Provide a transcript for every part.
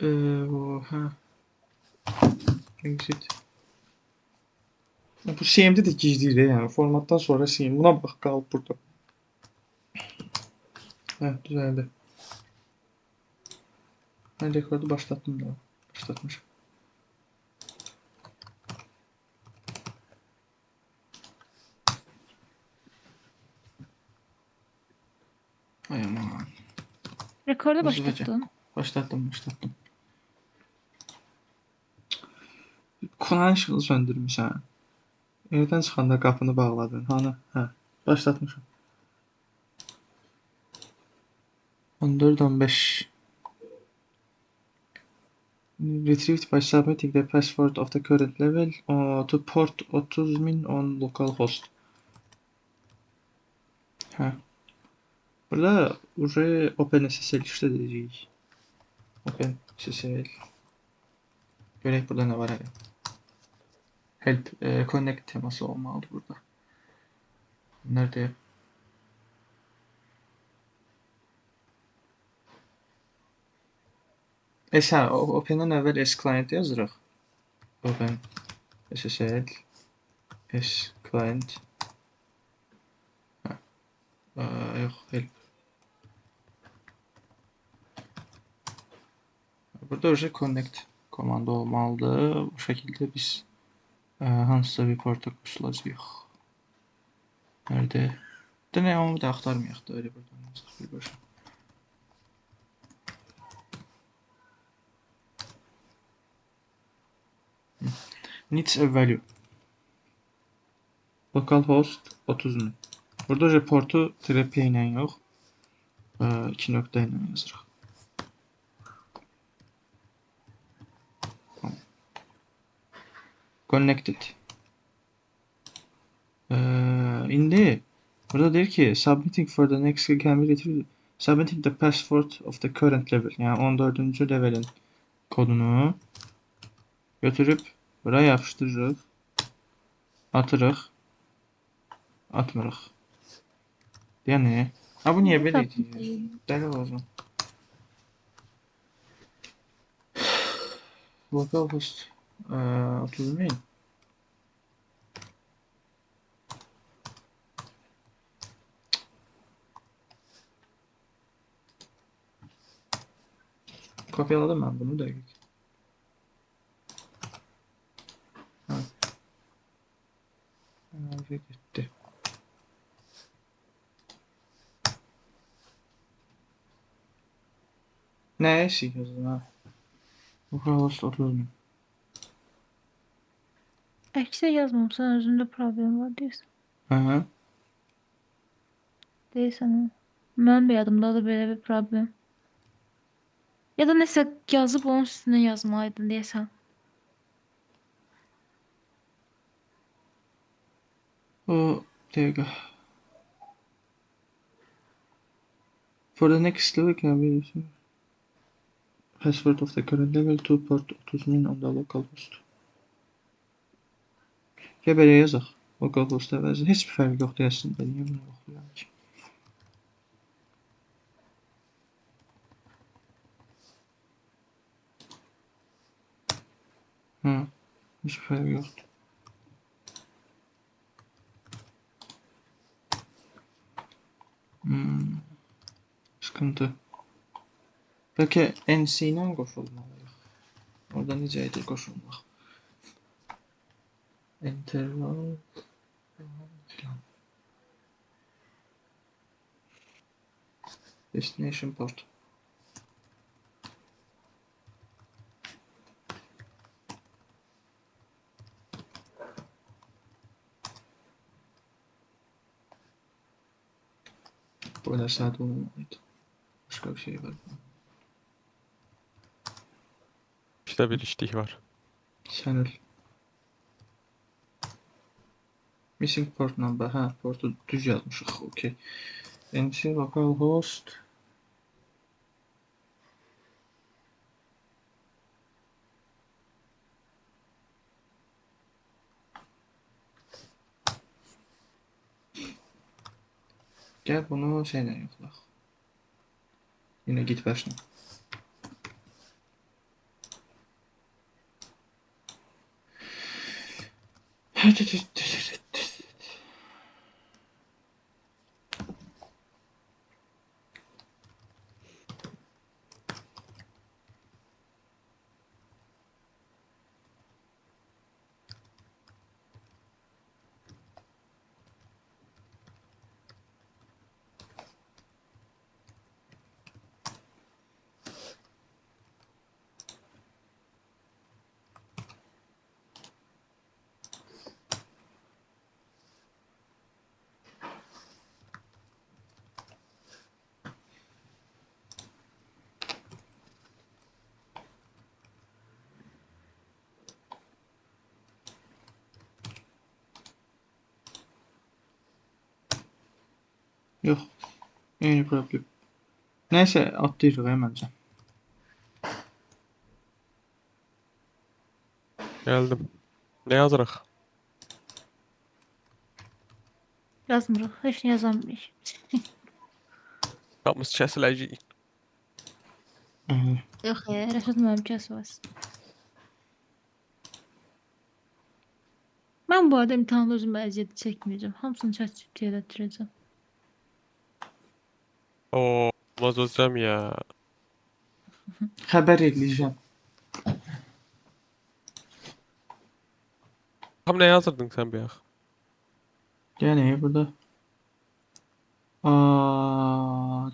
Ha, exit. Bu CM'de de gizli yani. Formattan sonra CM. Buna bak kalıp burada. Heh, düzeldi. Ben rekordu başlattım da. Başlatmışım. Ay aman. Rekorda Hızlıca. başlattın. Başlattım. Kulağın ışığını söndürmüşsən. Evdən çıxanda qapını bağladın. Hanı? Hə. Başlatmışam. 14-15. Retrieved by submitting the password of the current level to port 30.000 on localhost. Hə. Burada OpenSSL işlədəcəyik. OpenSSL. Görək burada nə var hələ. Help connect teması olmalıdır burada. Nerede? Hə, Open'dan əvvəl S client yazırıq. Open SSL S client. Yox, help. Burada уже connect komandı olmalıdır. Bu şəkildə biz hansısa bir porta qoşulacağıq. Nerede? De ne onu da axtarmayaq da öyle buradan yazaq bir başa. Needs a value. Localhost 30.000. Burada reportu TRP ilə yox, 2 nöqtə ilə yazırıq. Connected. İndi burada deyir ki submitting for the next can be retrieved. Submitting the password of the current level. Yani 14. levelin kodunu götürüp buraya yapıştırırıq. Atırıq. Atmırıq. Yəni, ha bu niyə belə deyir? Dəli olacam. Localhost 30.000. Kopyaladım ben bunu da. Ha. Nereye gitti? Ne eşik yazın ha? Localhost 30.000. Əksə yazmamısan, özündə problem var deyirsən. Hı. Deyirsən ha. Mənim də yadımdadır belə bir problem. Ya da nəsə yazıb onun üstünə yazmalıydın deyəsən. O dakika. For the next level can be password of the current level to port 30.000 on the localhost. Ya belə yazaq. Localhost əvəzi. Heç bir fərqi yoxdur əslində. Niyə bunu yoxlayaq ki? Hı. Heç bir fərqi yoxdur. Sıkıntı. Bəlkə NC ilə qoşulmalıyıq. Orada necə idi qoşulmaq? Interval destination port. Bu kadar saat olmamalıydı. Başka bir şey var mı? İşte bir işlik var. Sen öl. Missing port number. Ha, portu düz yazmışıq. Okey. NC localhost. Gel bunu şeylə yoxlaq. Yine git başla. Yox, eyni problem. Nəysə, atlayırıq məncə. Geldim. Ne yazırıq? Yazmırıq. Heç nə yazamırıq. Qapımız kəsiləcək. Yox, Rəşad müəllim kəsməz. Mən bu arada imtahanda özümə əziyyət çəkməyəcəm. Hamısını ChatGPT-yə elətdirəcəm. Oo, olmaz hocam ya. Xəbər eləyəcəm. Tam ne yazırdın sen bir yax? Yəni burada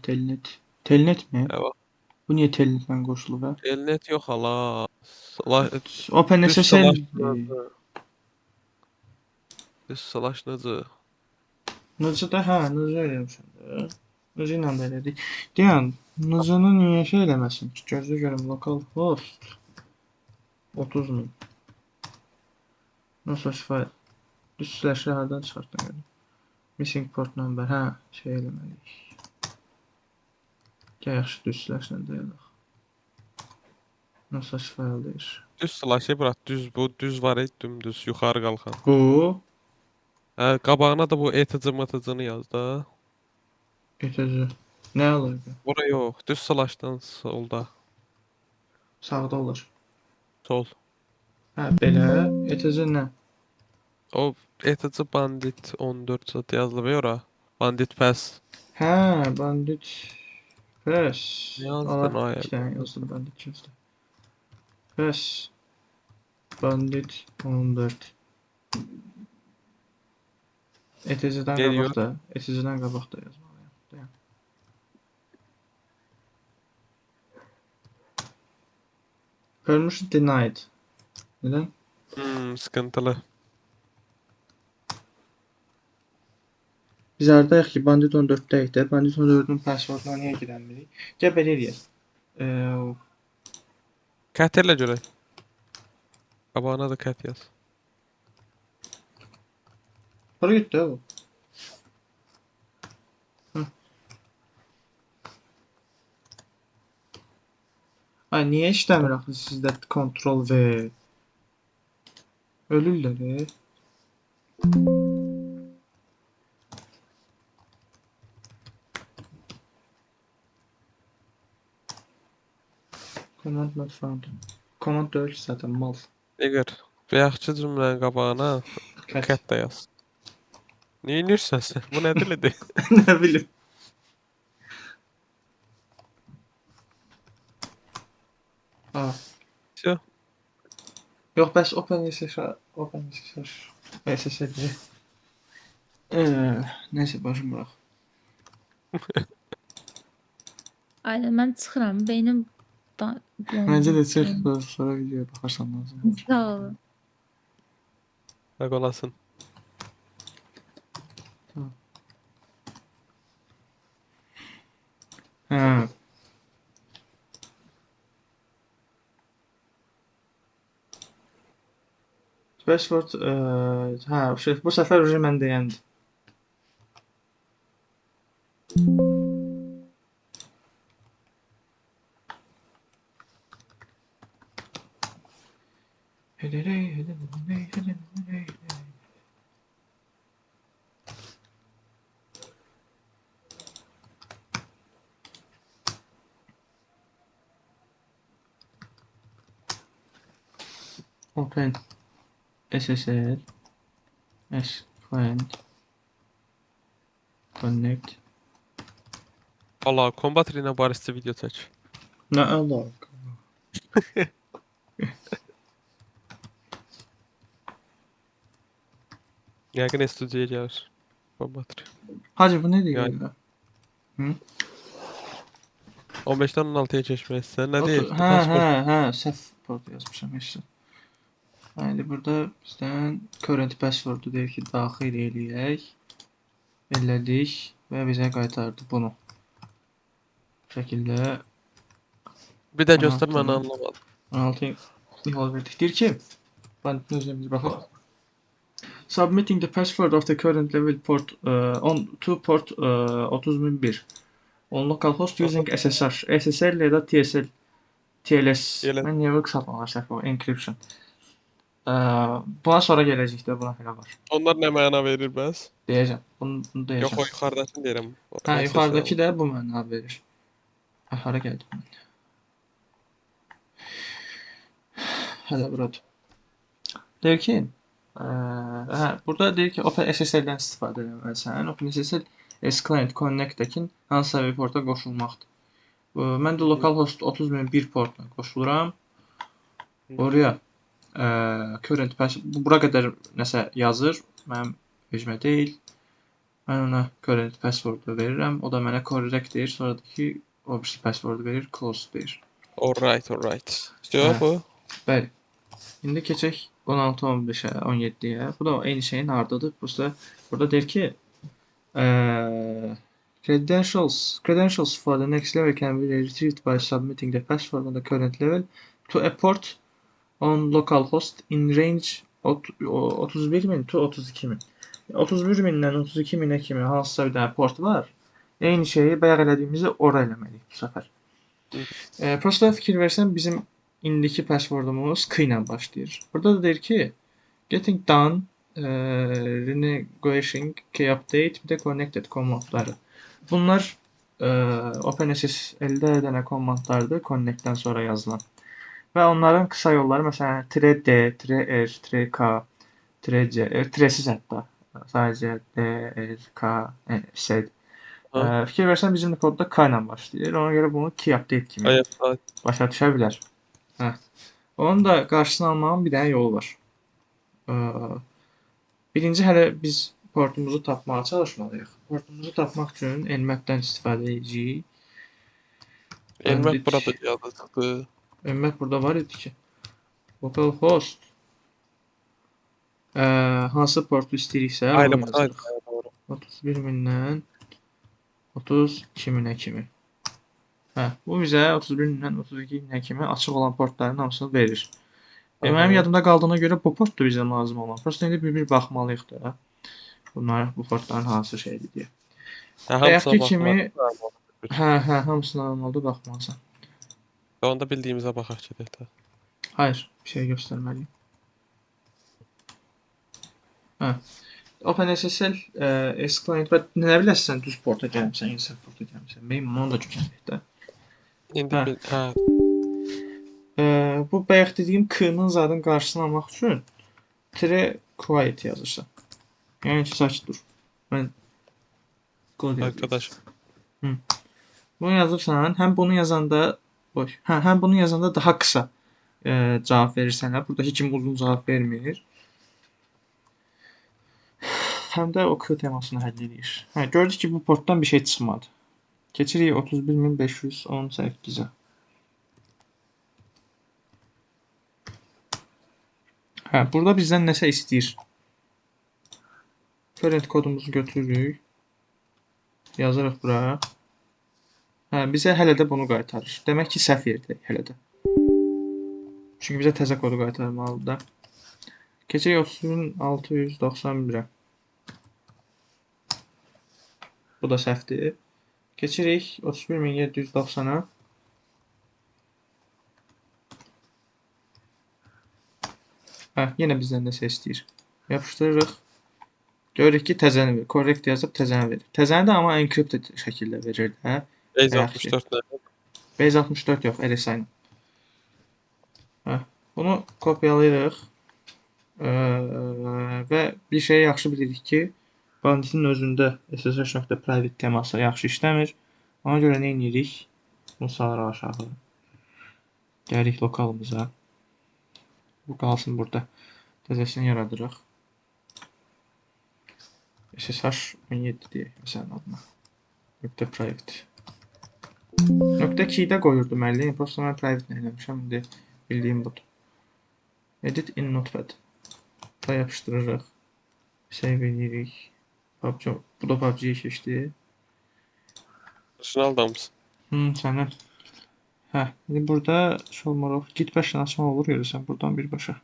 telnet. Telnet mi? Evet. Bu niyə telnetlə qoşulub hə? Elnet yok hala. Düz OpenSSL. slaşnacı. Düz slaşnacı. Nıcı da hə, nıcı eləmişəm də. Nıcı ilə də elədik. Deyən, nıcını niyə şey eləməsin ki? Gözlə görüm localhost 30.000. Nasıl file? Düz slash'ı hardan çıxartdın görüm? Missing port number, hə, şey eləməliyik. Gəl yaxşı düz slash'la dayalıq. Nasıl file deyir? Düz slaşı bırak. Düz bu. Düz var et dümdüz. Yukarı kalkan. Bu Qabağına da bu etıcı mıtıcını yaz da. getəcək. Nə alır? Bura yox. Düz slaşdan solda. Sağda olur. Sol. Hə, belə. Etəcək nə? O etıcı bandit 14 zat yazılıb ya ora. Bandit pass. Hə, bandit. Press. Ne yazdın Allah, ay? 2 dənə yazdım bandit yazdım. Press. Bandit 14. ETC-dən Ne diyor? qabaq da, ETC-dən qabaq da yazmalıyam. Dayan. Permission denied. Nədən? Sıkıntılı. Biz hardayıq ki, Bandit 14-dəyik də. Bandit 14-ün passworduna niyə girənmirik? Gəl belə eləyək. Kətərlə görək. Qabağına da kət yaz. Hara getdi o? Hı. Ay, niyə işləmir axı sizdə Ctrl V? Ölürlər. Command not found. Command deyil zaten mal. Digər. Bayaqçı cümlənin qabağına Kət. kət də yaz. Niyə inirsən sən? Bu nə dilidir? Nə bilim. Aa. Всё. Yox, bəs OpenSSH SSL. Nəysə, başım bırax. Aynen, mən çıxıram. Beynim Məncə də çıx, sonra videoya baxarsan lazım olur. Sağ olun. Bak olasın. Hə. Password, hə, bu səfər uje mən deyəndir. Open SSL S client connect. Allah, Combat ilə barışçı video çək. Nə alaka? Yəqin studiyaya gəlir. Combat. Hacı bu ne Ya diyor ya? Hı? 15-dən 16-ya keçmək istəyir. Nə deyir? Hə, səhv port yazmışam işte. Yani burada bizdən current password'u deyir ki, daxil eləyək. Elədik və bizə qaytardı bunu. Bu şəkildə Bir də göstər, 16 mən anlamadım. 16 yol verdik. Deyir ki, ben özümüz baxaq. Submitting the password of the current level port on to port 30001 on localhost using SSR. SSL ya da TSL. TLS. TLS. Ben niye bu kısaltmalar səhv o encryption. Buna sonra gələcək də buna hələ var. Onlar nə məna verir bəs? Deyəcəm. Bunu deyəcəm. Yox, o yuxarıdakını deyirəm. Hə, yuxarıdakı da bu məna verir. Hara gəldim mən? Hələ burada. Deyir ki, burada deyir ki, OpenSSL-dən istifadə etməlisən. OpenSSL S-Client Connect-dəkin hansısa bir porta qoşulmaqdır. Mən də localhost 30001 portuna qoşuluram. Oraya current password, bura qədər nəsə yazır. Mənim vecimə deyil. Mən ona current password verirəm. O da mənə correct deyir. Sonradakı o birisi password verir, close deyir. Alright. Yox bu. Bəli. İndi keçək 16-15-ə, 17-yə. Bu da eyni şeyin hardadır. Burada deyir ki, credentials for the next level can be retrieved by submitting the password on the current level to a port on localhost in range 31.000 to 32.000. 31.000-dən 32.000-ə kimi hansısa bir dənə port var. Eyni şeyi bayaq elədiyimizi ora eləməliyik bu səfər. Prosta fikir versən bizim indiki passwordumuz K ilə başlayır. Burada da deyir ki, getting done, renegotiating, key update, bir de connected komandları. Bunlar OpenSSL-də dənə komandlardır, connectdən sonra yazılan. Və onların qısa yolları, məsələn, -d, -r, -k, -c, -siz hətta. Sadəcə d, r, k, s. Fikir versən bizim kodda K ilə başlayır. Ona görə bunu key update kimi başa düşə bilər. Onun da qarşısını almağın bir dənə yolu var. Birinci hələ biz portumuzu tapmağa çalışmalıyıq. Portumuzu tapmaq üçün nmap-dən istifadə edəcəyik. Nmap burada yada çıxdı. Nmap burada var idi ki. Localhost hansı portu istəyiriksə onu yazırıq. 31.000-dən 32.000-ə kimi. Bu bizə 31.000-dən 32.000-ə kimi açıq olan portların hamısını verir. Mənim yadımda qaldığına görə bu port da bizə lazım olan. Prosta indi bir baxmalıyıq da. Bunlar bu portların hansı şeydir deyə. Bayaqki kimi hamısına normalda baxmalısan. Onda bildiyimizə baxaq gedək də. Hayır, bir şey göstərməliyim. OpenSSL S-Client və nə biləsən düz porta gəlmişsən, insert porta gəlmişsən. Mənim onu da göstərək də. İndi bu bayaq dediyim K-nın zadın qarşısını almaq üçün -quiet yazırsan. Yəni ki, sakit dur. Mən kod yazıyorum. Arkadaş. Bunu yazırsan, həm bunu yazanda həm bunu yazanda daha qısa cavab verir sənə. Buradakı kimi uzun cavab vermir. Həm də o K temasını həll edir. Gördük ki, bu portdan bir şey çıxmadı. Keçirik 31.518-ə. Burada bizdən nəsə istəyir. Current kodumuzu götürürük. Yazırıq bura. Bizə hələ də bunu qaytarır. Demək ki, səhv yerdəyik hələ də. Çünki bizə təzə kodu qaytarmalıdır da. Keçək 30.691-ə. Bu da səhvdir. Keçirik 31.790-a. Yenə bizdən nəsə istəyir. Yapışdırırıq. Görürük ki, təzəni verir. Correct yazıb təzəni verir. Təzəni də amma encrypted şəkildə verir də. Base 64 nə? Base 64 yox, LSI. Bunu kopyalayırıq. Və bir şeyi yaxşı bilirik ki, Banditin özündə SSH.private teması yaxşı işləmir. Ona görə nə edirik? Bunu salırıq aşağı. Gəlirik lokalımıza. Bu qalsın burada. Təzəsini yaradırıq. SSH 17 deyək məsələn adına. .private. Nöqtə keydə qoyurdu müəllim. Prosta mən private eləmişəm. İndi bildiyim budur. Edit in notepad. Da yapışdırırıq. Save edirik. PUBG, bu da PUBG-yə keçdi. Orijinal da mısın? Sənin. Hə, indi burada şey olmur. Git baş açma olur görürsən buradan birbaşa.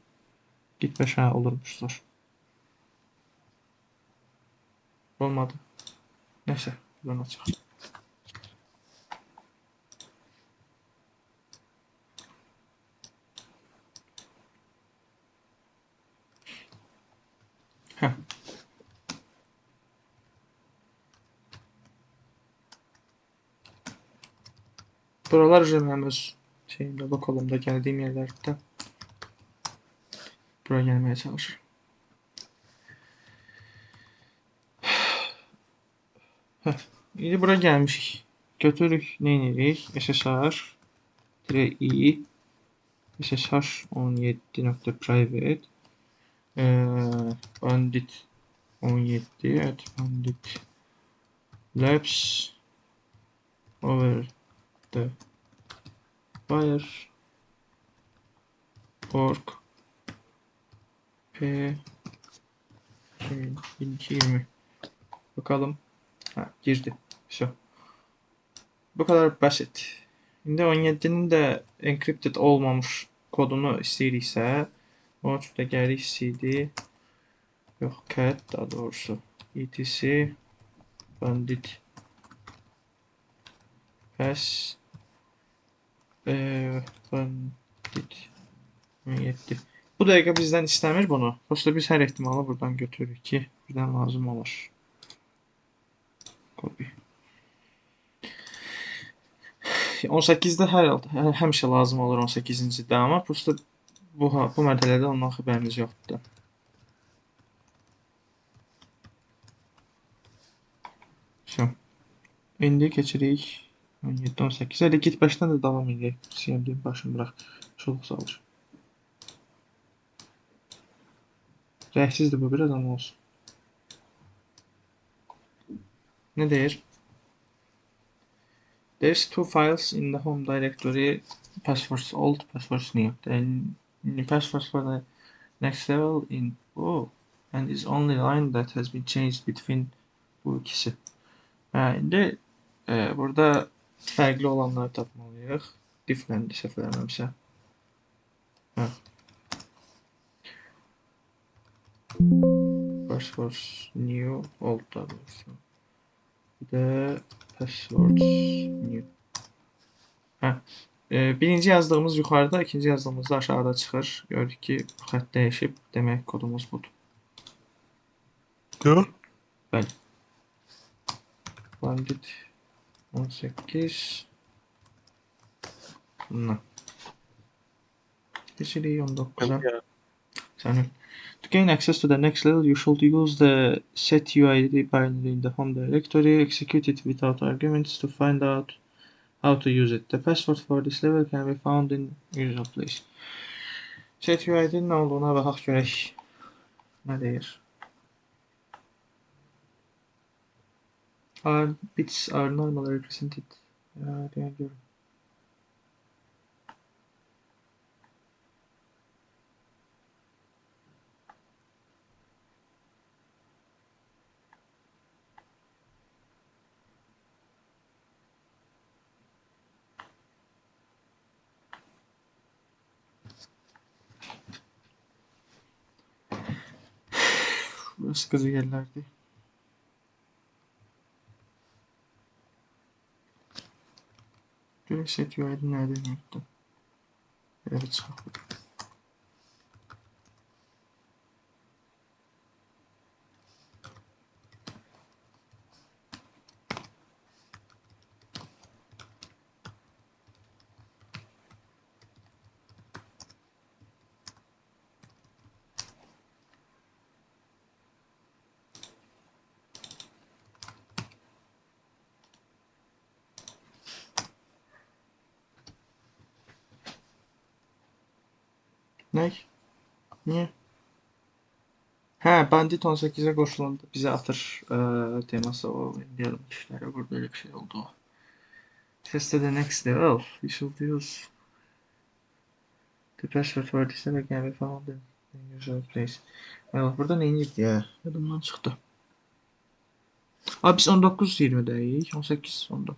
Git baş hə olurmuş zor. Olmadı. Nəysə, buradan açaq. Hə. Buralar mənim öz şeyimdə, lokalımda gəldiyim yerlərdə bura gəlməyə çalışır. Hə. İndi bura gəlmişik. Götürürük, nə edirik? SSH-i SSH17.private bandit 17 at bandit labs over the wire org p 2020 bakalım. Ha, girdi. Şu. Bu kadar basit. İndi 17'nin de encrypted olmamış kodunu istəyiriksə, onun üçün də gəlirik cd yox, cat daha doğrusu etc bandit pass bandit 17. Bu dəqiqə bizdən istəmir bunu. Prosta biz hər ehtimalı buradan götürürük ki, birdən lazım olur. Copy. 18-də həmişə lazım olur 18-ci-də, amma prosta bu mərhələdə ondan xəbərimiz yoxdur. Şu. İndi keçirik 17-18. Hələ git başdan da davam edək. CMD başını bıraq. Çoluq salır. Rəksizdir bu biraz ama olsun. Ne deyir? There's two files in the home directory, passwords old, passwords new. Then the passwords for the next level in and is only line that has been changed between bu ikisi. İndi burada fərqli olanları tapmalıyıq. Diff'ləndi səhv eləməmişəm. Passwords new old daha doğrusu. Bir de passwords new. Birinci yazdığımız yuxarıda, ikinci yazdığımız da aşağıda çıxır. Görürük ki, xətt dəyişib. Demək kodumuz budur. Yok. Bəli. Bandit 18 bundan. Keçirik 19'a. Sənin. To gain access to the next level, you should use the setuid binary in the home directory, execute it without arguments to find out how to use it. The password for this level can be found in user place. Setuid'in nə olduğuna baxaq görək. Nə deyir? Bits are normally represented. Deyən görüm. Burası qızı yerlərdir. Görək setuid'in nədir unuttum. Belə bir çıxaq. Nə? Niyə? Hə, Bandit 18-ə qoşulanda bizə atır teması o indirim işləri burada elə bir şey oldu. Test the next level. You should use the password for this and again we found the usual place. Well, burada neydi ya? Yadımdan çıxdı. Abi biz 19-20'deyiz. 18-19.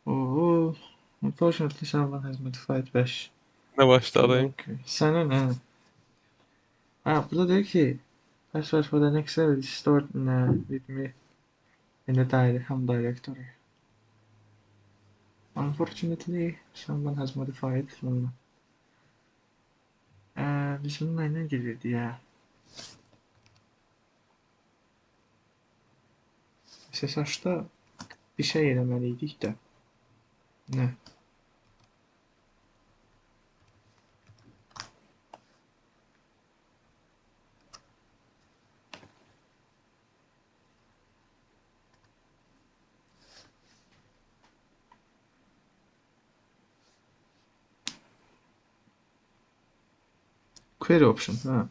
Oo. Unfortunately someone has modified 5. Ne başladın? Okay. Sana ne? Ha, burada diyor ki password for the next level is stored with me in the home directory. Unfortunately, someone has modified bunu. Biz bununla ne gelirdi ya? SSH'da bir şey eləməliydik də. Nə? Query option, ha.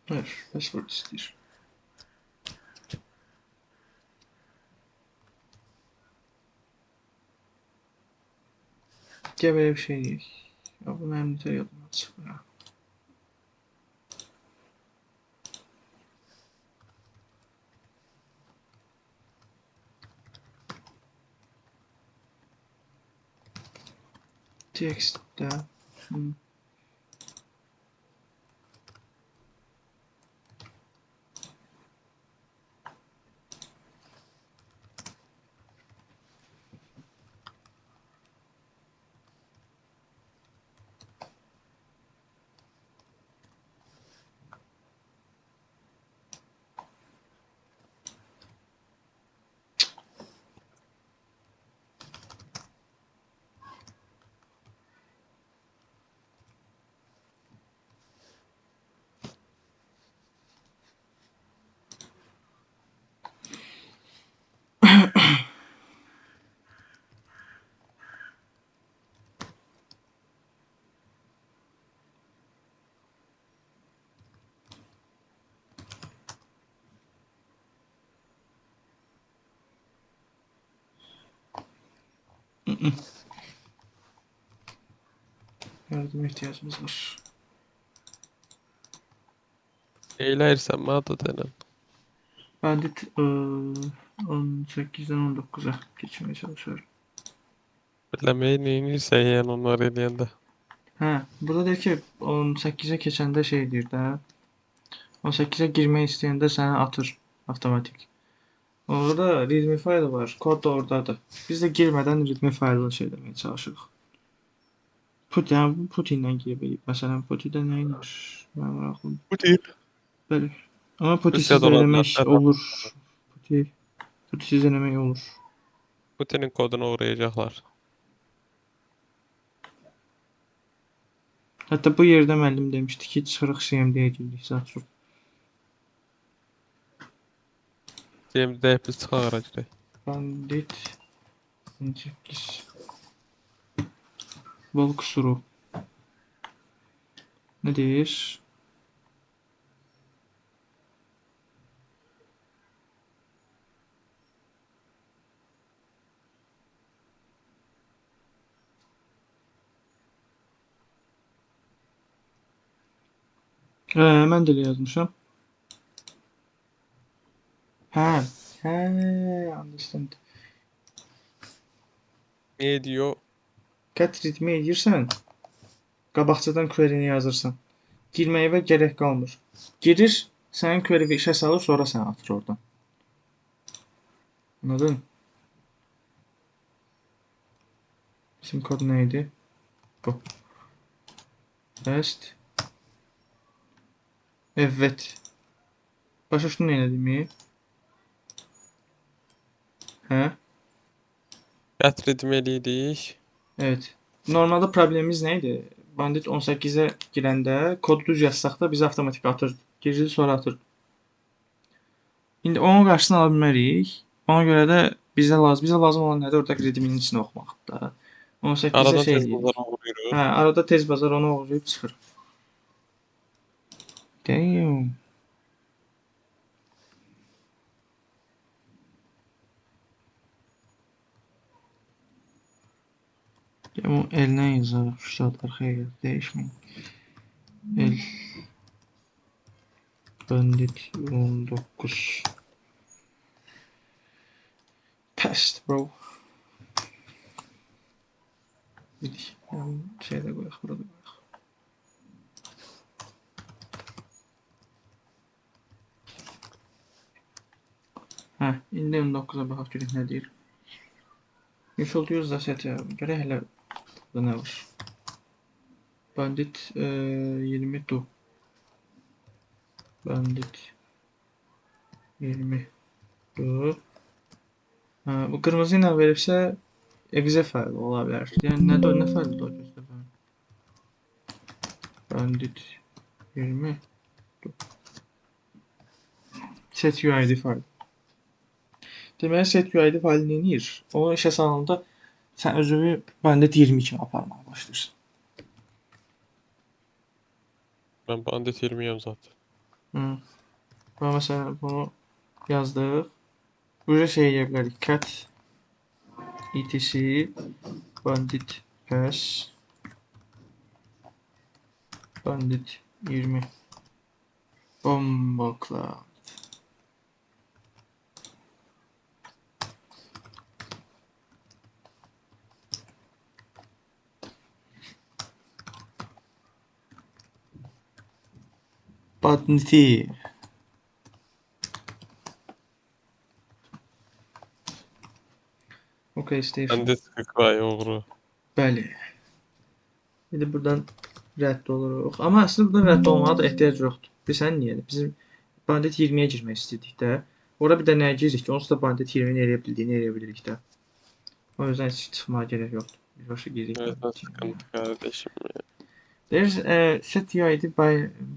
Hayır, password istəyir. Gəl belə bir şey deyək. Ya bu mənim necə yadımdan çıxmır ha. Textdə yardıma ihtiyacımız var. Eğlersen mi adı denen? Bandit 18'den 19'a geçmeye çalışıyorum. Bilemeyi neyiniysen yani onlar eləyəndə. Hə, burada deyir ki 18'e keçəndə şey deyir də. 18'e girmək istəyəndə səni atır avtomatik. Orada readme faylı var, kod da oradadır. Biz də girmədən readme faylını şey etməyə çalışırıq. Yəni bu Putinlə girə bilib. Məsələn, Putin'də nə imiş? Mənim maraqlım. Putin. Bəli. Amma Putinsiz Rusiyada də olan eləmək adlar- olur. Putinsiz eləmək olur. Putin'in koduna uğrayacaklar. Hətta bu yerdə müəllim demişdi ki, çıxırıq CMD-yə girdik zaten. CM'de hepsi çıxaracaq. Bandit 18 bol kusuru. Ne deyir? Mən də elə yazmışam. Hə, understand. Ne diyor? Cat ritmi edirsən, qabaqcadan query-ni yazırsan. Girməyə və gərək qalmır. Girir, sənin query işə salır, sonra səni atır oradan. Anladın? Bizim kod neydi? Bu. Test. Evet. Başa düşdün nə elədim? Hə? Gətirmeliydik. Evet. Normalde problemimiz neydi? Bandit 18'e girəndə kodu düz yazsaq da bizi avtomatik atır. Girir sonra atır. İndi onun qarşısını ala bilmərik. Ona görə də bizə lazım olan nədir? Orada readme'nin içini oxumaqdır da. 18-də Aradan şey tez eləyirik. bazara vuruyoruz. Hə, arada tez bazar onu oğurlayıb çıxır. Damn. Bu elinə yazarıq. Ştatlar xeyr, dəyişməyin. El Bandit 19. Pest bro. Bilik. Yəni şeydə qoyaq, burada qoyaq. Hə, indi 19-a baxaq görək nə deyir. Usual use the set. Görək hələ burada nə var. Bandit 20 do. Bandit 20 do. Ha, bu qırmızı ilə veribsə exe faylı ola bilər. Yəni nə faylıdır o gözlə. Bandit 20 do. Set UID faylı. Deməli set UID faylı nə edir? O işə salanda sən özünü Bandit 20 kimi aparmağa başlayırsan. Ben Bandit 20'yim zaten. Hı. Və məsələn bunu yazdıq. Burada şey edə bilərik. Cat etc bandit pass bandit 20 bomba cloud. Banditi. Okay, Steve. Bandit 40 vay uğru. Bəli. İndi buradan rədd oluruq. Amma əslində burada rədd olmağa da ehtiyac yoxdur. Bilirsən niyə? Bizim bandit 20-yə girmək istədik də. Ora bir də nəyə giririk ki, onsuz da bandit 20-ni eləyə bildiyini eləyə bilirik də. O yüzden heç çıxmağa gerek yoxdur. Birbaşa giririk. Evet, bandit 20-yə. sıkıntı kardeşim ya. There's a set UID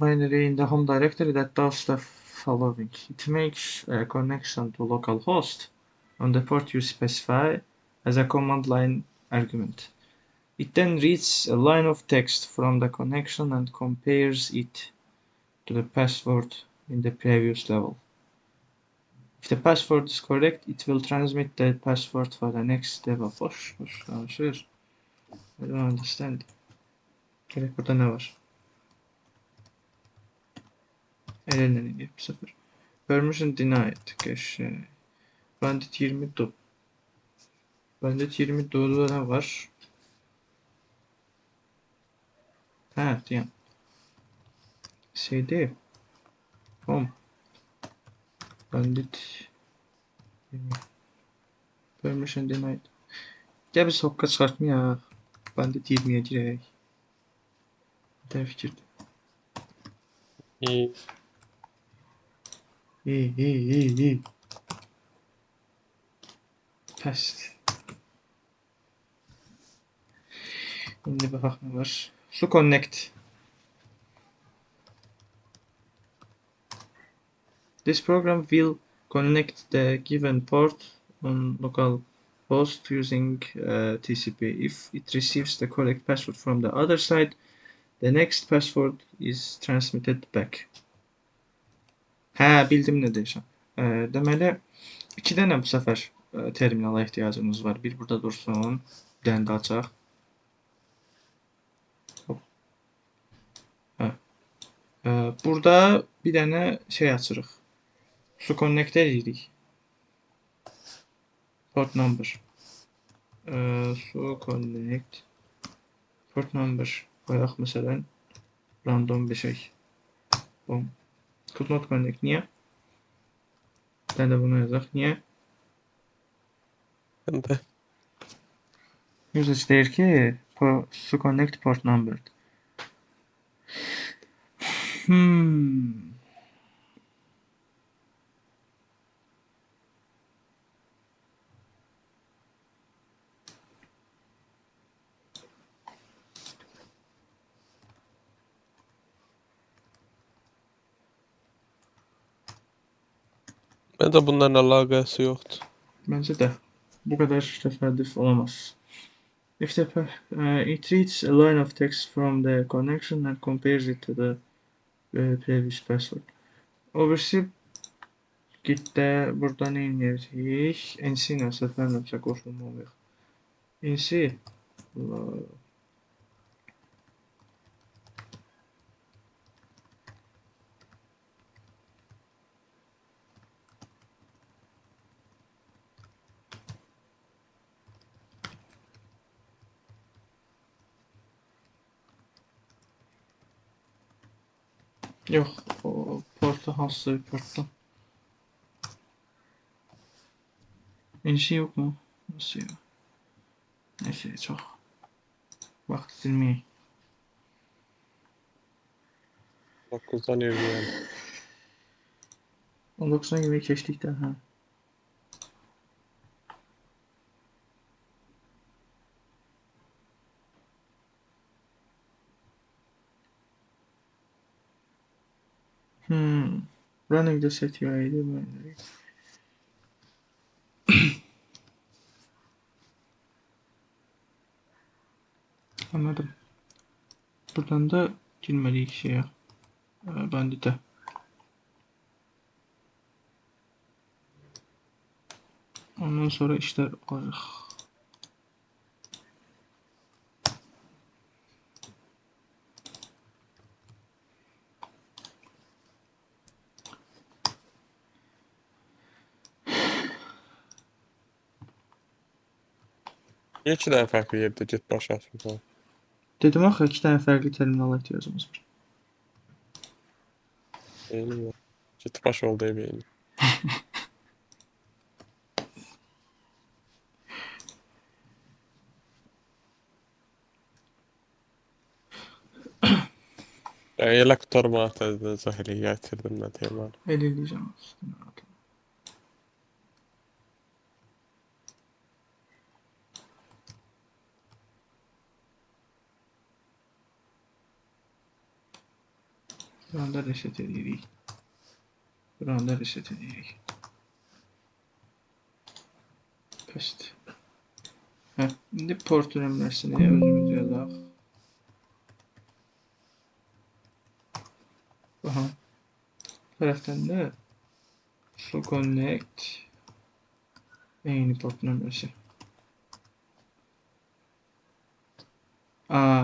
binary in the home directory that does the following. It makes a connection to localhost on the port you specify as a command line argument. It then reads a line of text from the connection and compares it to the password in the previous level. If the password is correct, it will transmit the password for the next level. Boş danışır. I don't understand. Gerek burada ne var? Elinden gelip 0. Permission denied. Cache. Bandit 20 do. Bandit 20 do'da ne var? Ha, diyen. CD. Home. Bandit 20. Permission denied. Gel biz hokka çıkartmayaq. Bandit 20'ye girək. Ne fikirdir? İyi. İyi. Pest. İndi baxaq nə var. Su connect. This program will connect the given port on localhost using TCP. If it receives the correct password from the other side, the next password is transmitted back. Hə, bildim nə deyirsən. Deməli, 2 dənə bu səfər terminala ehtiyacımız var. Bir burada dursun, bir dənə də açaq. Hə. Burada bir dənə şey açırıq. Su connect edirik. Port number. Su connect. Port number. Koyaq məsələn random bir şey. Boom. Could not connect. Niyə? Bir dənə də bunu yazaq. Niyə? Ben de. Usage deyir ki, su connect port number. Bence bunların alakası yoktu. Bence de bu kadar tesadüf olamaz. If the it reads a line of text from the connection and compares it to the previous password. O birisi gitdə burada nə edəcəyik? NC ilə səfərləmsə qoşulmalıyıq. NC yox, o portu hansısa bir portdan. NC yok mu? Nasıl ya? Neyse çok vaxt itirməyək. 9'dan yürüyelim. 19'a gibi keçdikdə, hə. Running the set UI'de böyle. Anladım. Buradan da girmeliyik şeye. Bandit'e. Ondan sonra işler olacak. Niye 2 tane farklı yerde git baş açmışsın? Dedim axı 2 tane fərqli terminala ihtiyacımız var. Beynim var. Git baş ol diye beynim. Elə qutarma atədə zahiri gətirdim mən teman. Eləyəcəm aslında. Buranda reset edirik. Buranda reset edirik. Pest. Hə, indi port nömrəsini özümüz yazaq. Aha. Tərəfdən də su connect eyni port nömrəsi.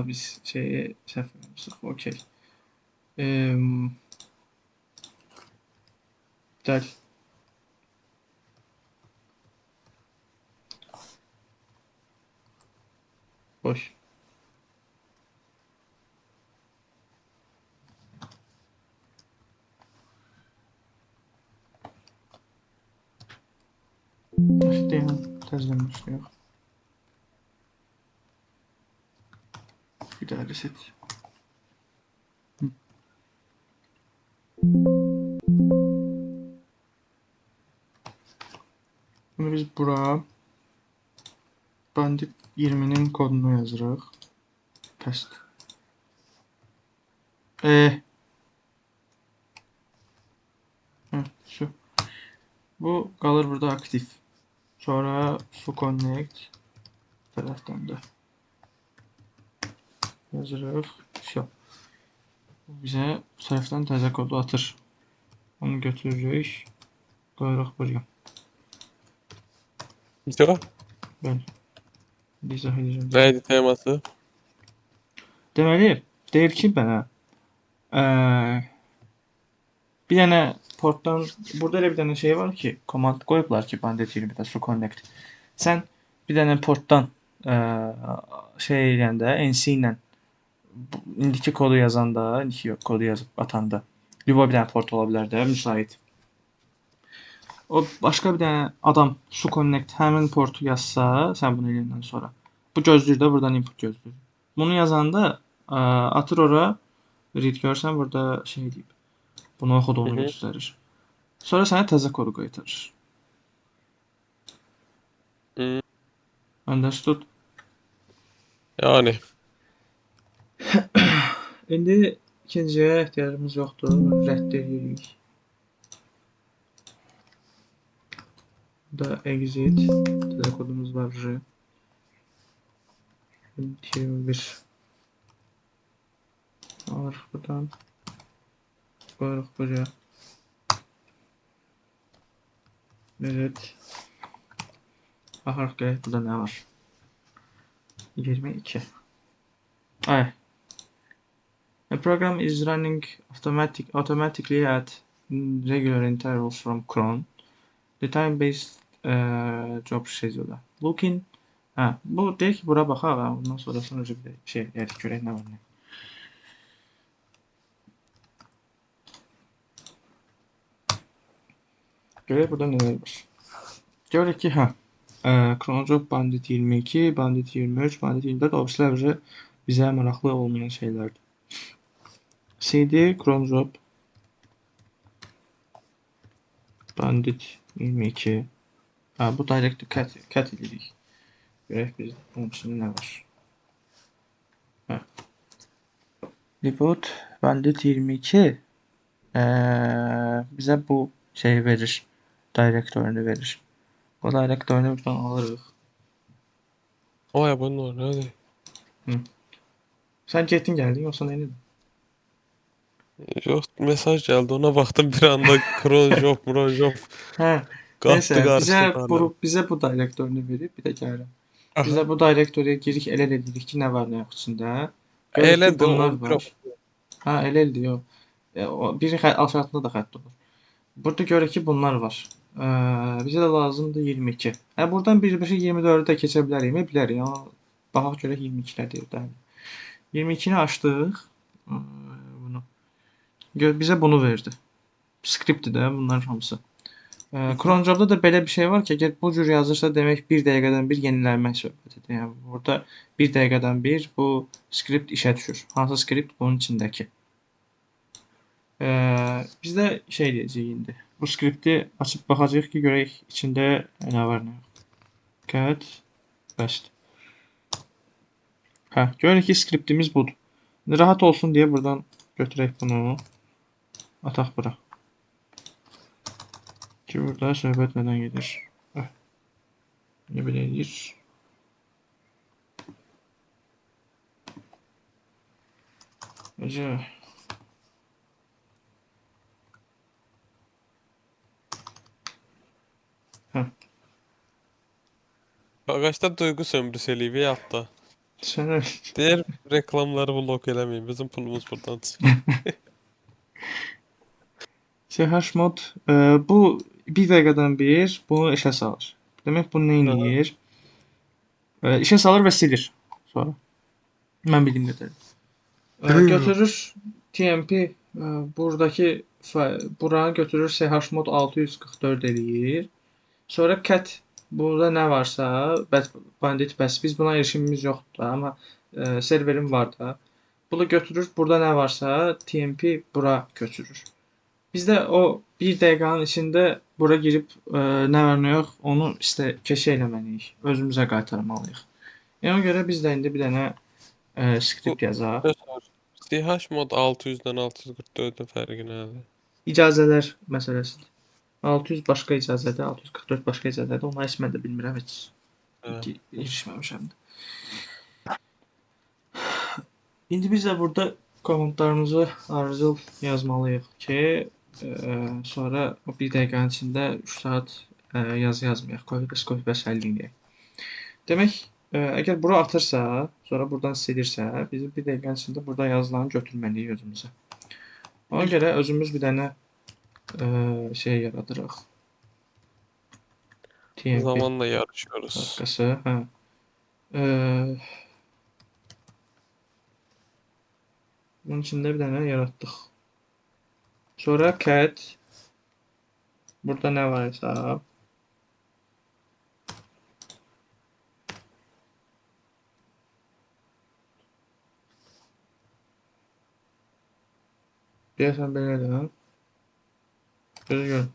Biz şeyi səhv yapmışıq. Okey. Del. Boş. Başlayalım. Təzədən başlayaq. Bir daha reset. Bunu biz bura bandit 20'nin kodunu yazırıq. Pest. Şu. Bu qalır burada aktif. Sonra su connect tərəfdən də yazırıq. Şu. Bu bizə bu tərəfdən təzə kodu atır. Onu götürürük. Qoyuruq buraya. Güzel. Bəli. İzah edəcəm. Neydi teması? Deməli, deyir ki, mənə bir dənə portdan burada elə bir dənə şey var ki, komand qoyublar ki, Bandit 20-də su connect. Sən bir dənə portdan şey eləyəndə NC ilə indiki kodu yazanda, indiki kodu yazıb atanda bir dənə port ola bilər də, müsait. O başqa bir dənə adam su connect həmin portu yazsa, sən bunu eləyəndən sonra bu gözləyir də buradan input gözləyir. Bunu yazanda atır ora read görsən burada şey deyib. Bunu oxuduğunu göstərir. Sonra sənə təzə kodu qaytarır. Understood? Yani. İndi ikinciyə ehtiyacımız yoxdur. Rədd edirik. Da exit. Burada kodumuz var. 21. Alırıq buradan. Koyuruq buraya. Evet. Baxarıq görək burada nə var. 22. Ay. The program is running automatically at regular intervals from cron. The time-based job schedule. Looking. Ha, bu deyək ki, bura baxaq. Ondan sonrasını özü bir şey eləyək, görək nə var nə. Görək burada nələr var. Görək ki, Cronjob Bandit 22, Bandit 23, Bandit 24 obviously bizə maraqlı olmayan şeylərdir. CD Cronjob Bandit 22. Ha, bu direct cut edirik. Görək biz bunun içində nə var. Ha. Reboot Bandit 22 bizə bu şeyi verir. Direktörünü verir. O direktörünü buradan alırıq. O ya bunun var hadi. Sən getdin gəldin yoxsa nə edin? Yok mesaj geldi ona baktım bir anda Kronjob, Mronjob Hə. kalktı Neyse karşı falan. bizə bu direktörünü verib bir də gəlirəm. Bizə bu direktörə girik elə edirik ki, nə var nə yox içində. Görürük ki, Eğlendi bunlar o var. Ha, elədir yox. Biri aşağısında da xətt olur. Burada görürük ki, bunlar var. Bizə də lazımdır 22. Buradan birbaşa 24-ü də keçə bilərik, bilərik. Amma baxaq görək 22-lər deyir də. 22-ni açdıq. Bunu. Bizə bunu verdi. Skriptdir də bunların hamısı. Cronjob'da da belə bir şey var ki, əgər bu cür yazırsa demək 1 dəqiqədən bir yeniləmək söhbətidir. Yəni burada 1 dəqiqədən bir bu skript işə düşür. Hansı skript bunun içindəki. Biz də şey deyəcəyik indi. Bu skripti açıb baxacağıq ki, görək içində nə var nə yox. Cut, paste. Hə, görürük ki, skriptimiz budur. Rahat olsun deyə buradan götürək bunu. Ataq bura. Ki burada söhbət nədən gedir? Ne belə edir? Necə? Ağaçta duygu sömürüsü eləyib hatta. Sənə Diğer reklamları blok eləməyin. Bizim pulumuz buradan çıxır. CH mod bu 1 dəqiqədən bir bunu işə salır. Demək bu nə edir? İşə salır və silir sonra. Mən bildiyim qədərilə. Götürür TMP buradakı buranı götürür CH mod 644 eləyir. Sonra cat burada nə varsa bandit bəs biz buna erişimimiz yoxdur amma serverim var da. Bunu götürür burada nə varsa TMP bura köçürür. Biz də o 1 dəqiqənin içində bura girib nə var nə yox onu keşə eləməliyik. Özümüzə qaytarmalıyıq. Yəni ona görə biz də indi bir dənə skript yazaq. CH mod 600'den 644'ün fərqi nədir? İcazələr məsələsidir. 600 başqa icazədir, 644 başqa icazədir. Onu heç mən də bilmirəm heç. Erişməmişəm də. İndi biz də burada kommentlərimizi ardıcıl yazmalıyıq ki, sonra o 1 dəqiqənin içində 3 saat yazı yazmayaq, copy paste eləyək. Demək, əgər bura atırsa, sonra buradan silirsə, biz 1 dəqiqənin içində burada yazılanı götürməliyik özümüzə. Ona görə özümüz bir dənə şey yaradırıq. TMP Zamanla yarışıyoruz. başqası, hə. Bunun içində bir dənə yaratdıq. Sonra cat burada nə varsa deyəsən belədir. Gözü görün.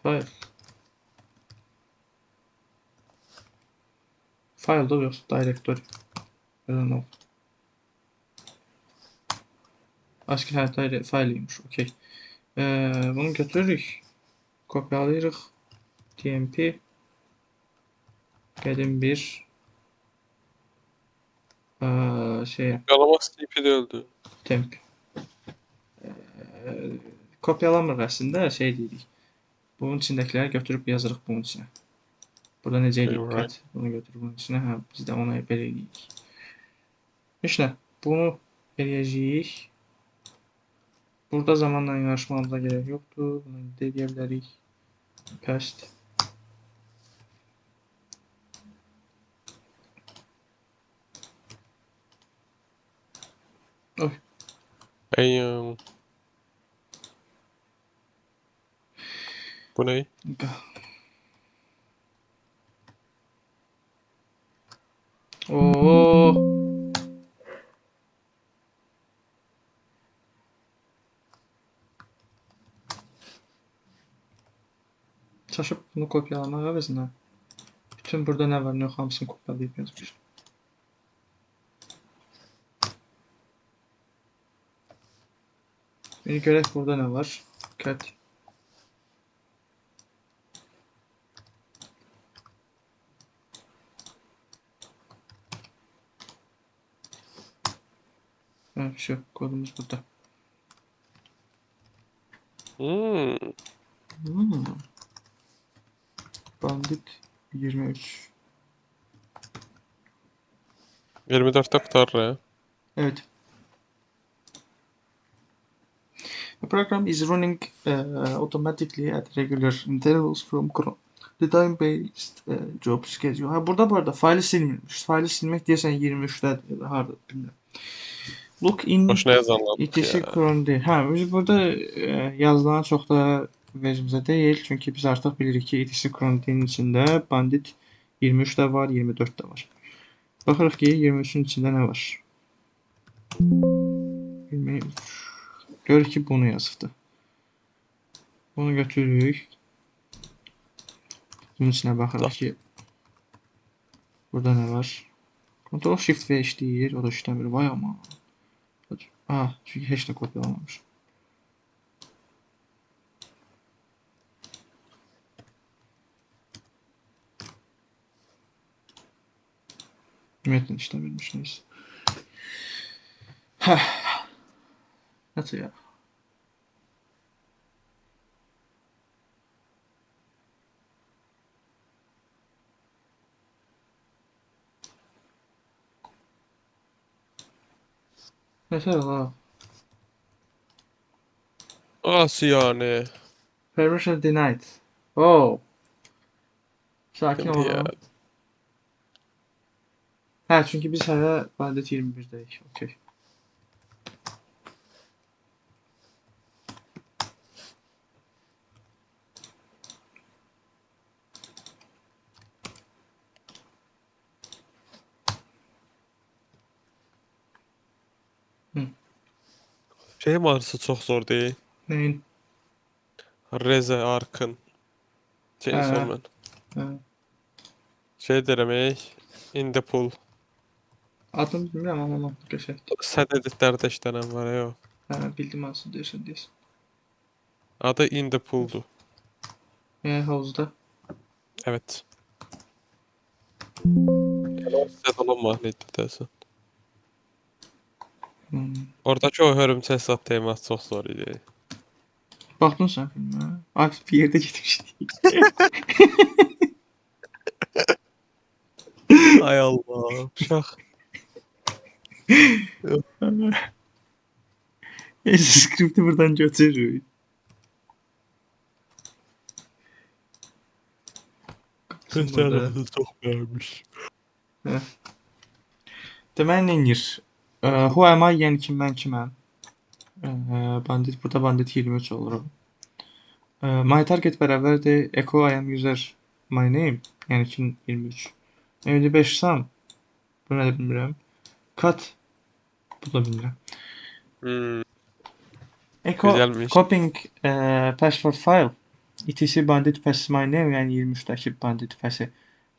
File. File da yoxsa directory. I don't know. ASCII file imiş. Okey. Bunu götürürük. Kopyalayırıq. TMP qədim bir şeyə Yalamak istəyip de öldü. temp. Kopyalamırıq əslində, şey deyirik. Bunun içindəkiləri götürüb yazırıq bunun içinə. Burada necə edirik? Right. Cut. Bunu götürüb bunun içinə. Hə, biz də ona belə edirik. İşte bunu eləyəcəyik. Burada zamanla yanaşmamıza gerek yoxdur. Bunu indi edə bilərik. Past. Oy. Ey, bu ne? Oo. Çaşıb bunu kopyalamaq əvəzinə bütün burada nə var, nə yox hamısını kopyalayıb yazmışam. İndi görək burada nə var. Cut. Hə, şu kodumuz burada. Bandit 23. 24'te kurtarır ya. Evet. The program is running automatically at regular intervals from the time-based job schedule. Ha, burada bu arada faili silmiyormuş. Faili silmek deyəsən 23'də ya da harda bilmirəm. Look in Boşuna yazanladık etc. ya. cron değil. Ha, biz burada yazılan çox da vecimizə deyil. Çünki biz artıq bilirik ki, etc. cron-in içində bandit 23 də var, 24 də var. Baxırıq ki, 23-ün içində nə var? 23. Görürük ki, bunu yazıbdı. Bunu götürürük. Bunun içinə baxırıq ki, burada nə var? Ctrl Shift V işləyir, o da işləmir. Vay aman. Ah, çünki heç nə kopyalamamışım. Ümumiyyətlə işləmirmiş, neyse. Hə. Nəsə ya. Nəsə ya. Nasıl yani? Permission denied. Oh. Sakin Sıkıntı ya. olun. Hə, çünki biz hələ bandit 21-dəyik. Okey. Şey marşı çok zor değil. Nəyin? Reze Arkın. Chainsaw Hə. Man. Hə. Şey demek. In the pool. Adını bilmirəm, amma qəşəng. Set editlerde işlenen var ya. Hə, bildim hansı deyirsən. Adı In the Pool'du. Havuzda. Evet. Set olan mahniydi dersin. Oradaki o hörümçək sat teması çok zor idi. Baxdın sən filmə? Aktif bir yerdə getmişdik. Ay Allah. Uşaq. Neyse skripti buradan götürürük. Göstərilməsi çox beğenmiş. Deməli nə edir? Who am I? Yəni ki, mən kiməm? Bandit, burada bandit 23 olurum. My target bərabərdir. Echo I am user my name. Yəni ki, 23. 55 sam. Bunu da bilmirəm. Cut. Bu da bilmirəm. Echo Güzelmiş. copying password file. etc bandit pass my name, yəni 23-dəki bandit passi.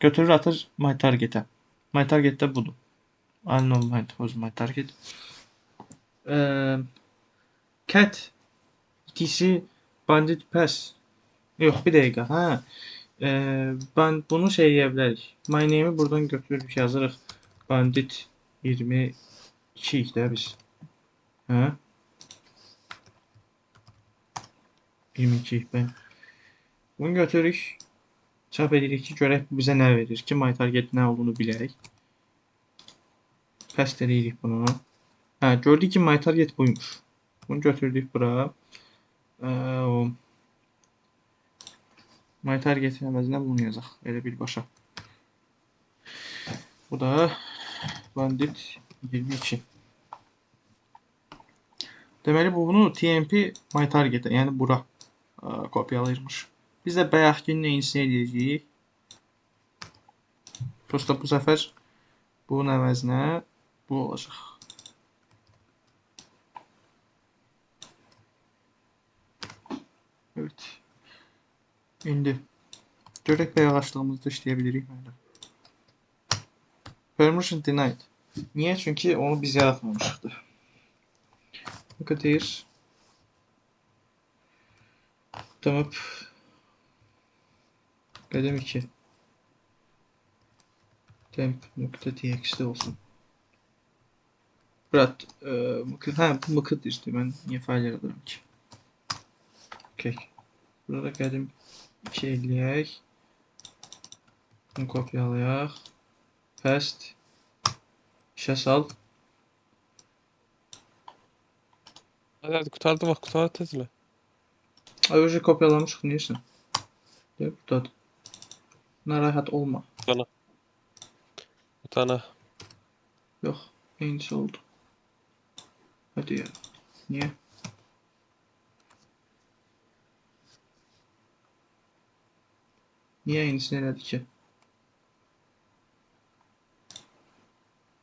Götürür atır my target'ə. My target də budur. Unknown mind was my target. Cat etc bandit pass Yox, bir dəqiqə. Hə. Ben bunu şey deyə bilərik. My name'i buradan götürürük, yazırıq. Bandit 22 də biz. Hə? 22 ben. Bunu götürürük. Çap edirik ki, görək bu bizə nə verir ki, my target nə olduğunu bilək. Paste edirik bunu. Hə, gördük ki, my target buymuş. Bunu götürdük bura. O my target əvəzinə bunu yazaq. Elə birbaşa. Bu da bandit 22. Deməli bunu TMP my target'e, yəni bura kopyalayırmış. Biz də bayaqkinin eynisini edəcəyik. Prosta bu səfər bunun əvəzinə bu olacaq. Evet. İndi görək bayaq açdığımızda işləyə bilirik mi? Permission denied. Niyə? Çünki onu biz yaratmamışıqdı. Bakın deyir. Tamam. Qədəm 2. Temp.txt olsun. Brat, hə, bu mıkıd işte. Ben niye fayl yaradıram ki? Okay. Burada qədim 2 eləyək. Bunu kopyalayaq. Paste. İşə sal. Hadi kurtardı bak, kurtardı tezle. Önce kopyalamışıq, neyəsin? Deyib, buradadır. Narahat olma. Sana. Bir tane. Yox, eynicisi oldu. Hadi ya. Niyə? Niyə eynisini elədi ki?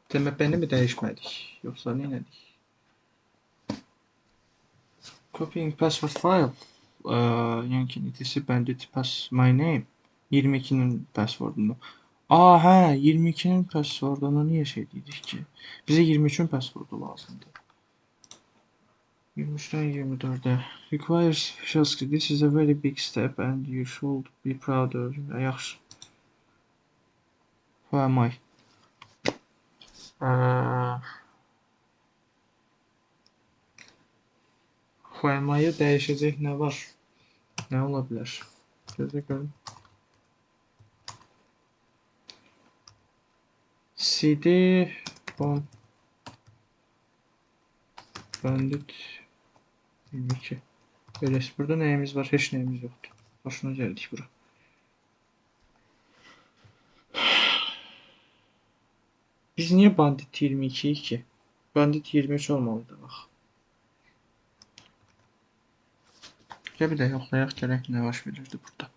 TMP-ni mi dəyişmədik? Yoxsa nə elədik? Copying password file. Yəni ki, etc bandit pass my name. 22'nin passwordunu. Aa, hə, 22'nin passwordunu niyə şey dedik ki? Bizə 23'ün passwordu lazımdır. 23'dən 24'ə. Requires special script. This is a very big step and you should be proud of. Yaxşı. Who am I? Who am I-ı dəyişəcək nə var? Nə ola bilər? Gözlə görüm. CD on bandit 22. Öylesi burada neyimiz var? Heç neyimiz yoktu. Boşuna geldik bura. Biz niye bandit 22 ki? Bandit 23 olmalıdır bax. Gəl bir də yoxlayaq görək nə baş verirdi burada.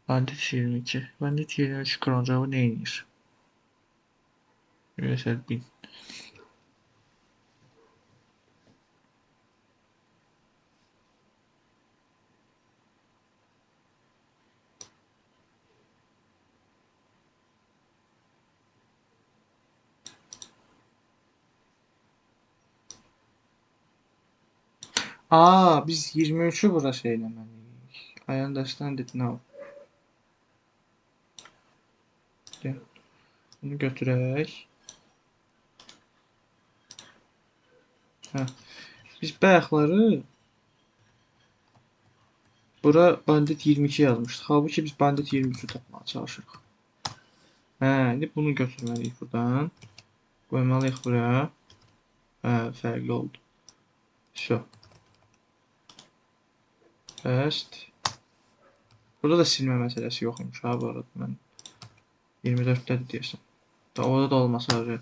Bandit 22. Bandit 23 croncağı nə edir? USL 1000. Aa, biz 23'ü bura şey eləməliyik. I understand it now. Gəl. Bunu götürək. Hə. Biz bayaqları bura bandit 22 yazmışdıq. Halbuki biz bandit 23'ü tapmağa çalışırıq. Hə, indi bunu götürməliyik buradan. Qoymalıyıq buraya. Hə, fərqli oldu. Şu. Paste. Burada da silmə məsələsi yox imiş ha bu arada. Mən 24'dədir deyəsən. Da orada da olmasa öyle.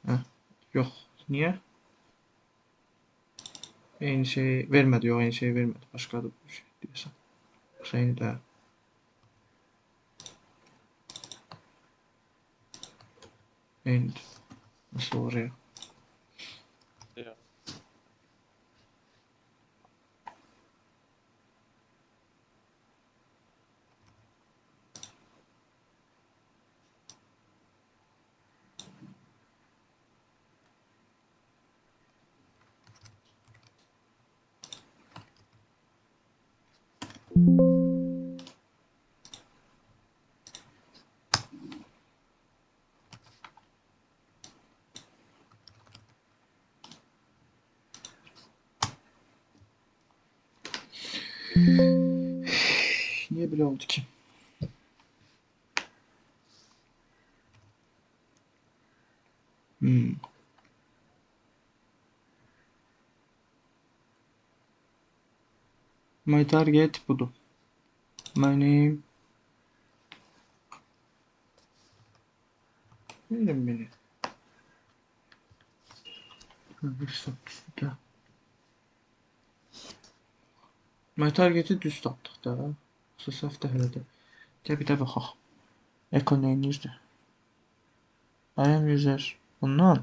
Hə. Yox. Niyə? Eyni şey vermədi, yox, eyni şey vermədi. Başqadır bu şey deyəsən. Yoxsa eyni də. Eynidir. Nasıl oraya? Ya. Niye böyle oldu ki? Hmm. My target budur. My name. Verin beni. Bir saniye. My target'i düz tapdıq da. Yoxsa səhv dəhrədə. Gəl bir də baxaq. Eko neynirdi? I am user. Bundan.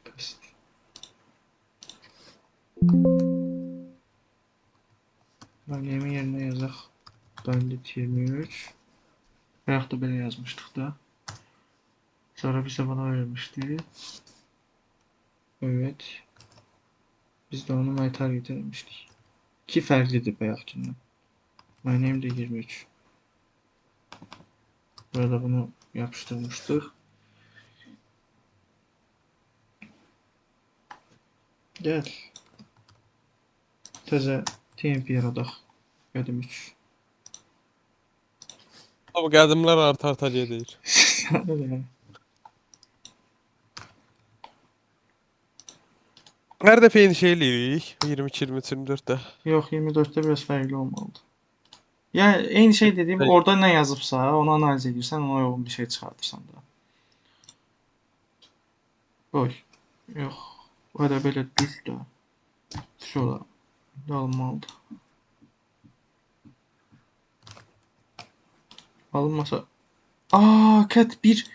Paste. My name'in yerinə yazaq. Bandit 23. Bayaq da belə yazmışdıq da. Sonra bize bana vermişti. Evet. Biz de onu my target etmiştik. İki farklıdır bayaqkindən. My name de 23. Burada bunu yapıştırmıştık. Gel. Təzə TMP yaradaq. Qədim 3. Bu qədimlər arta gedir. Öyle. Hər dəfə eyni şey eləyirik. 22, 23, 24-də. Yox, 24'te biraz fərqli olmalıdır. Yani eyni şey dediğim Evet. orada ne yazıbsa onu analiz edirsən, ona uyğun bir şey çıxardırsan da. Boy. Yox. Hələ belə düz də. Şola. Alınmalıdır. Alınmasa. Kat 1.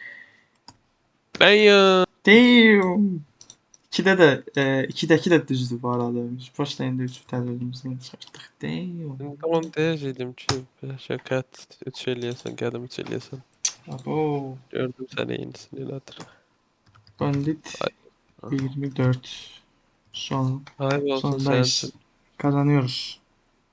Ben ya. Damn. 2'də də 2'dəki də düzdür bu arada. Biz başda indi 3 tədbirimizdən çıxartdıq. Damn. Tamam diyeceğim ki. Şakat 3 eləyəsən, qədim 3 eləyəsən. Abo. Gördüm səni eynisini elədir. Bandit 24. Hayır olsun Sondayız. sensin. Kazanıyoruz.